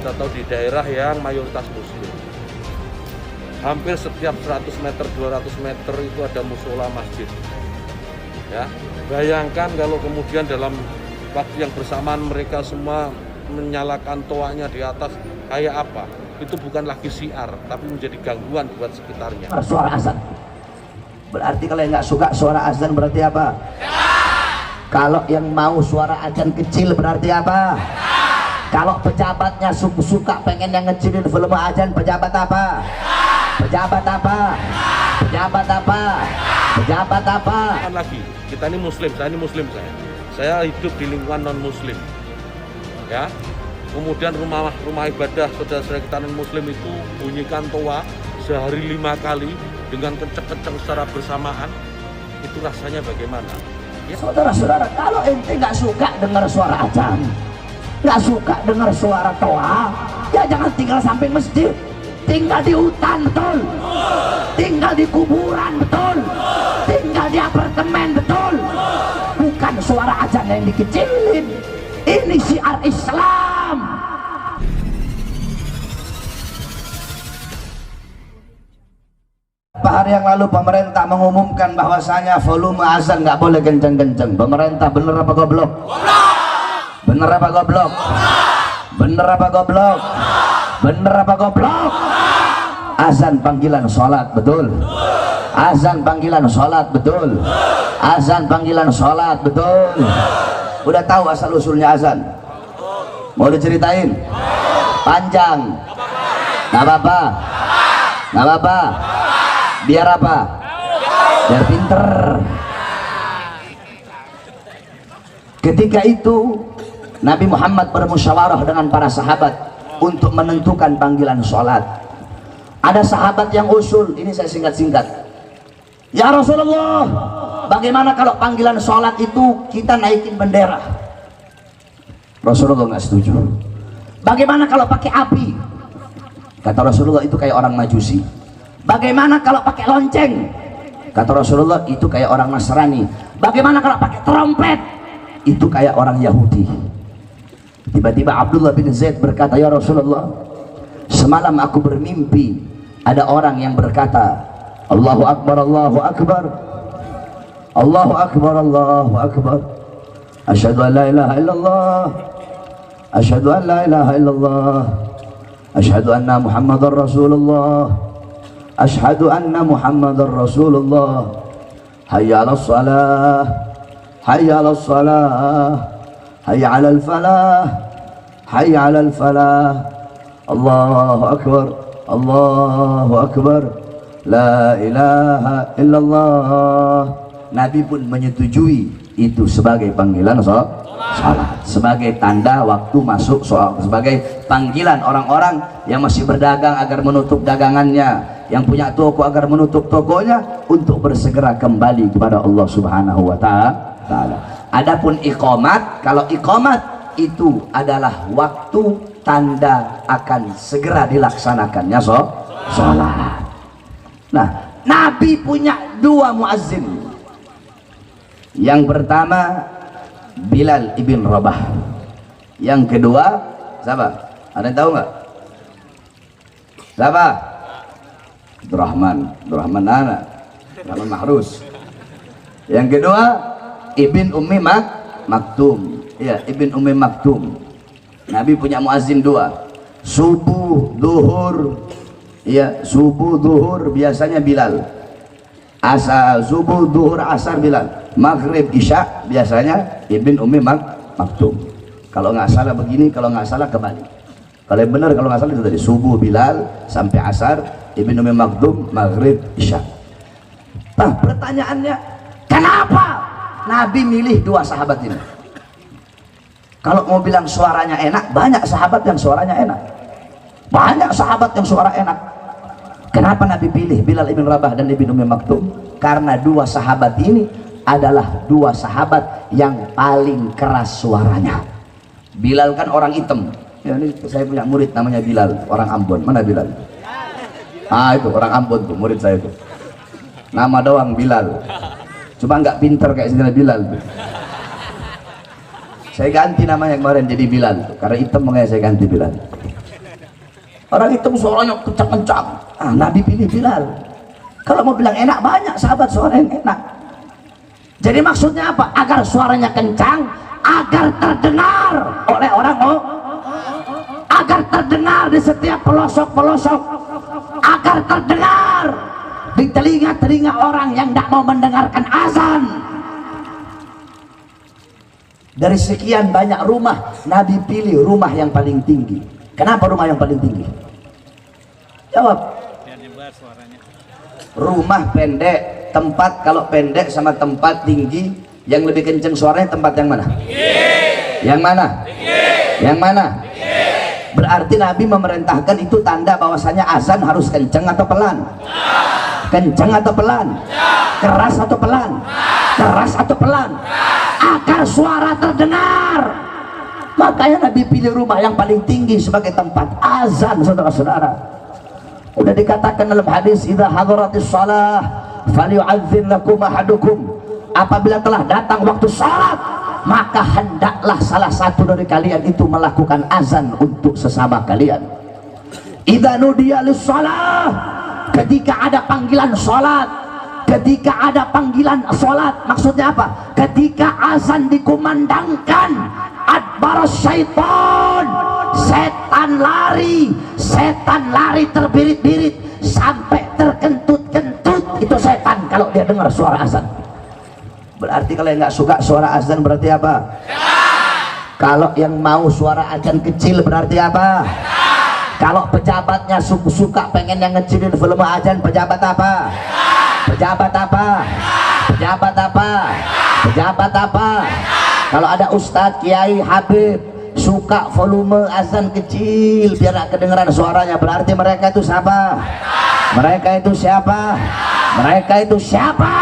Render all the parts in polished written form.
atau di daerah yang mayoritas muslim. Hampir setiap 100 meter, 200 meter itu ada musola masjid. Ya, bayangkan kalau kemudian dalam waktu yang bersamaan mereka semua menyalakan toanya di atas, kayak apa? Itu bukan lagi syiar, tapi menjadi gangguan buat sekitarnya. Suara azan. Berarti kalau yang nggak suka suara azan berarti apa? Kalau yang mau suara azan kecil berarti apa? Kalau pejabatnya suka pengen yang ngecilin volume azan, pejabat apa? Pejabat apa? Pejabat apa? Pejabat apa? Lagi, kita ini muslim, saya hidup di lingkungan non muslim. Ya. Kemudian rumah ibadah saudara-saudara kita non muslim itu bunyikan toa sehari 5 kali dengan kenceng-kenceng secara bersamaan. Itu rasanya bagaimana? Ya. Saudara-saudara, kalau ente nggak suka dengar suara azan, nggak suka dengar suara toa, ya jangan tinggal samping masjid. Tinggal di hutan, betul. Tinggal di kuburan, betul. Tinggal di apartemen, betul. Bukan suara azan yang dikecilin. Ini syiar Islam. Beberapa hari yang lalu pemerintah mengumumkan bahwasanya volume azan nggak boleh kenceng-kenceng. Pemerintah bener apa goblok? Bener apa goblok? Bener apa goblok? Bener apa goblok? Azan panggilan sholat, betul. Azan panggilan sholat, betul. Azan panggilan sholat, betul. Udah tahu asal usulnya azan? Mau diceritain? Panjang? Nggak apa-apa? Nggak apa-apa? Biar apa? Biar pinter. Ketika itu Nabi Muhammad bermusyawarah dengan para sahabat untuk menentukan panggilan sholat. Ada sahabat yang usul, ini saya singkat-singkat. Ya Rasulullah, bagaimana kalau panggilan sholat itu kita naikin bendera? Rasulullah nggak setuju. Bagaimana kalau pakai api? Kata Rasulullah, itu kayak orang Majusi. Bagaimana kalau pakai lonceng? Kata Rasulullah, itu kayak orang Nasrani. Bagaimana kalau pakai trompet? Itu kayak orang Yahudi. Tiba-tiba Abdullah bin Zaid berkata, ya Rasulullah, semalam aku bermimpi ada orang yang berkata, Allahu Akbar, Allahu Akbar, Allahu Akbar, Allahu Akbar, asyhadu an la ilaha illallah, asyhadu an la ilaha illallah, asyhadu anna Muhammadar Rasulullah, asyhadu anna Muhammadar Rasulullah, hayya 'alas shalah, hayya 'alas shalah, hayya 'alal falah, hayya 'alal falah, Allahu Akbar, Allahu Akbar, la ilaha illallah. Nabi pun menyetujui itu sebagai panggilan salat, sebagai tanda waktu masuk sholat, sebagai panggilan orang-orang yang masih berdagang agar menutup dagangannya, yang punya toko agar menutup tokonya, untuk bersegera kembali kepada Allah Subhanahu wa ta'ala. Adapun iqamat, kalau iqamat itu adalah waktu tanda akan segera dilaksanakannya sholat. Nah, Nabi punya 2 muazzin. Yang pertama Bilal ibn Rabah. Yang kedua siapa? Ada yang tahu nggak? Siapa? Abdurrahman anak Rahman Mahrus. Yang kedua Ibn Ummi Maktum. Ya, Ibn Ummi Maktum. Nabi punya muazzin 2. Subuh, duhur. Ya, subuh, duhur biasanya Bilal. Asar, subuh, duhur, asar Bilal. Maghrib, isya biasanya Ibn Ummi Maktum. Kalau nggak salah begini, kalau nggak salah kembali. Kalau yang benar, kalau nggak salah itu tadi subuh Bilal sampai asar, Ibn Ummi Maktum, maghrib, isya. Nah, pertanyaannya, kenapa Nabi milih 2 sahabat ini? Kalau mau bilang suaranya enak, banyak sahabat yang suaranya enak. Banyak sahabat yang suara enak. Kenapa Nabi pilih Bilal ibn Rabah dan Ibn Ummi Maktum? Karena 2 sahabat ini adalah 2 sahabat yang paling keras suaranya. Bilal kan orang hitam. Ya, ini saya punya murid namanya Bilal, orang Ambon. Mana Bilal? Ah, itu orang Ambon tuh, murid saya itu. Nama doang Bilal. Cuma nggak pinter kayak Sayyidina Bilal tuh. Saya ganti namanya kemarin jadi Bilal tuh. Karena hitam makanya saya ganti Bilal. Orang hitam suaranya kencang-kencang. Ah, Nabi pilih Bilal. Kalau mau bilang enak, banyak sahabat suara yang enak. Jadi maksudnya apa? Agar suaranya kencang, agar terdengar oleh orang, agar terdengar di setiap pelosok-pelosok, agar terdengar di telinga-telinga orang yang tidak mau mendengarkan azan. Dari sekian banyak rumah, Nabi pilih rumah yang paling tinggi. Kenapa rumah yang paling tinggi? Jawab. Rumah pendek, tempat kalau pendek sama tempat tinggi, yang lebih kenceng suaranya tempat yang mana? Yang mana? Yang mana? Berarti Nabi memerintahkan, itu tanda bahwasanya azan harus kenceng atau pelan? Kenceng atau pelan? Keras atau pelan? Keras atau pelan? Agar suara terdengar. Makanya Nabi pilih rumah yang paling tinggi sebagai tempat azan, saudara-saudara. Udah dikatakan dalam hadis, idza hadaratis shalah falyu'adzin lakum ahadukum. Apabila telah datang waktu salat, maka hendaklah salah satu dari kalian itu melakukan azan untuk sesama kalian. Idza nudiya lis-shalah, ketika ada panggilan salat, ketika ada panggilan salat, maksudnya apa? Ketika azan dikumandangkan, adbar syaitan, setan lari terbirit-birit sampai terkentut-kentut. Itu setan kalau dia dengar suara azan. Berarti kalau yang nggak suka suara azan berarti apa? Kalau yang mau suara azan kecil berarti apa? Kalau pejabatnya suka pengen yang ngecilin volume azan, pejabat apa? Pejabat apa? Pejabat apa? Pejabat apa? Kalau ada ustadz, kiai, habib suka volume azan kecil biar gak kedengeran suaranya, berarti mereka itu siapa? Mereka itu siapa? Mereka itu siapa?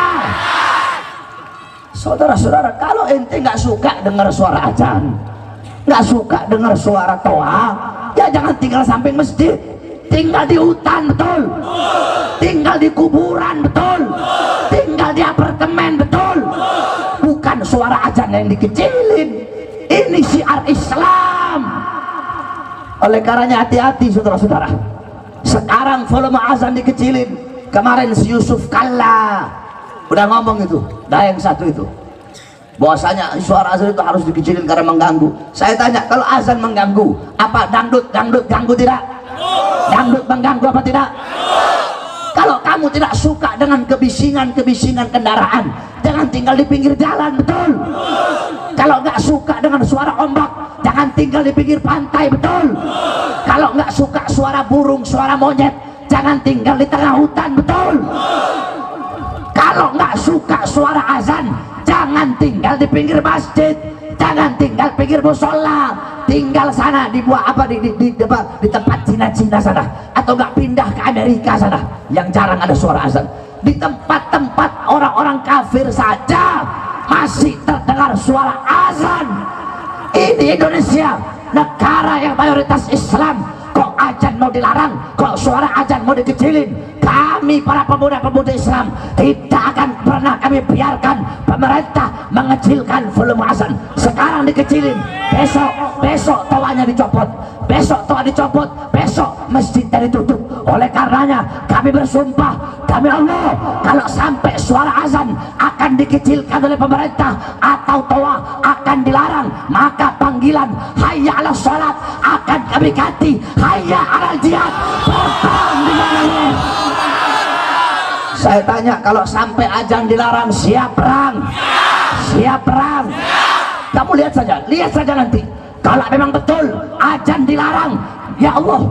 Saudara-saudara, kalau ente nggak suka dengar suara azan, nggak suka dengar suara toa, ya jangan tinggal samping masjid, tinggal di hutan, betul? Tinggal di kuburan, betul? Tinggal di apartemen, betul? Bukan suara azan yang dikecilin. Ini syiar Islam. Oleh karenanya hati-hati, saudara-saudara. Sekarang volume azan dikecilin. Kemarin si Yusuf Kalla udah ngomong itu, yang satu itu, bahwasanya suara azan itu harus dikecilin karena mengganggu. Saya tanya, kalau azan mengganggu, apa dangdut ganggu tidak? Dangdut mengganggu apa tidak? Kalau kamu tidak suka dengan kebisingan kendaraan, jangan tinggal di pinggir jalan, betul? Kalau nggak suka dengan suara ombak, jangan tinggal di pinggir pantai, betul? Kalau nggak suka suara burung, suara monyet, jangan tinggal di tengah hutan, betul? Kalau nggak suka suara azan, jangan tinggal di pinggir masjid, jangan tinggal pinggir musola, tinggal sana di buah apa di tempat Cina sana, atau nggak pindah ke Amerika sana yang jarang ada suara azan. Di tempat-tempat orang-orang kafir saja masih terdengar suara azan. Ini Indonesia, negara yang mayoritas Islam, kok azan mau dilarang, kok suara azan mau dikecilin? Kami para pemuda-pemuda Islam tidak akan pernah kami biarkan pemerintah mengecilkan volume azan. Sekarang dikecilin, besok toanya dicopot, besok toa dicopot, besok masjidnya ditutup. Oleh karenanya kami bersumpah demi Allah, kalau sampai suara azan akan dikecilkan oleh pemerintah atau toa akan dilarang, maka panggilan hayya 'alas shalat akan kami ganti hayya 'alal jihad. Berperang di mana-mana. Saya tanya, kalau sampai azan dilarang, siap perang? Siap perang? Kamu lihat saja nanti. Kalau memang betul azan dilarang, ya Allah,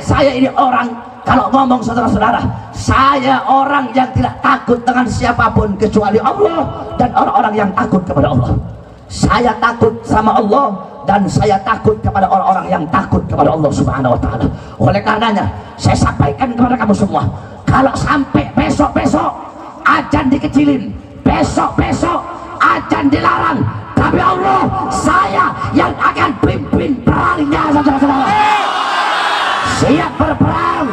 saya ini orang, kalau ngomong saudara-saudara, saya orang yang tidak takut dengan siapapun kecuali Allah dan orang-orang yang takut kepada Allah. Saya takut sama Allah dan saya takut kepada orang-orang yang takut kepada Allah Subhanahu wa Ta'ala. Oleh karenanya saya sampaikan kepada kamu semua, kalau sampai besok-besok azan dikecilin, besok-besok azan dilarang, tapi Allah, saya yang akan pimpin perangnya, saudara-saudara. Siap berperang.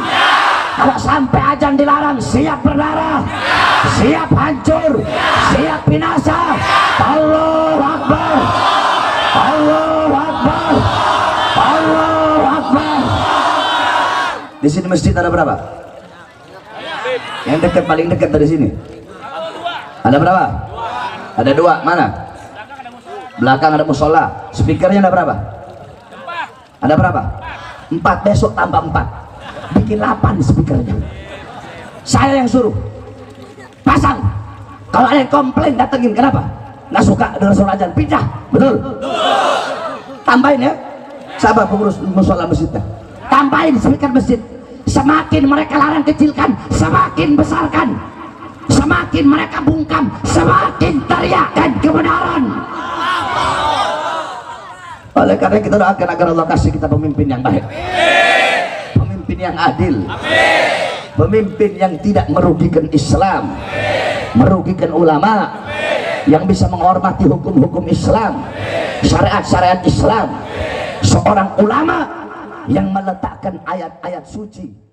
Kalau sampai azan dilarang, siap berdarah, siap hancur, siap binasa. Allahu Akbar, Allahu Akbar, Allahu Akbar. Di sini masjid ada berapa? Yang dekat, paling dekat dari sini. Ada berapa? Ada 2. Mana? Belakang ada musola. Speakernya ada berapa? Ada berapa? 4. Besok tambah 4. Bikin 8 speakernya. Saya yang suruh. Pasang. Kalau ada yang komplain datengin. Kenapa? Nggak suka dengan suara azan, pindah. Betul? Tambahin ya. Sabar pengurus musola masjidnya. Tambahin speaker masjid. Semakin mereka larang kecilkan, semakin besarkan. Semakin mereka bungkam, semakin teriakkan kebenaran. Oleh karena kita doakan agar Allah kasih kita pemimpin yang baik, pemimpin yang adil, pemimpin yang tidak merugikan Islam, merugikan ulama, yang bisa menghormati hukum-hukum Islam, syariat-syariat Islam. Seorang ulama yang meletakkan ayat-ayat suci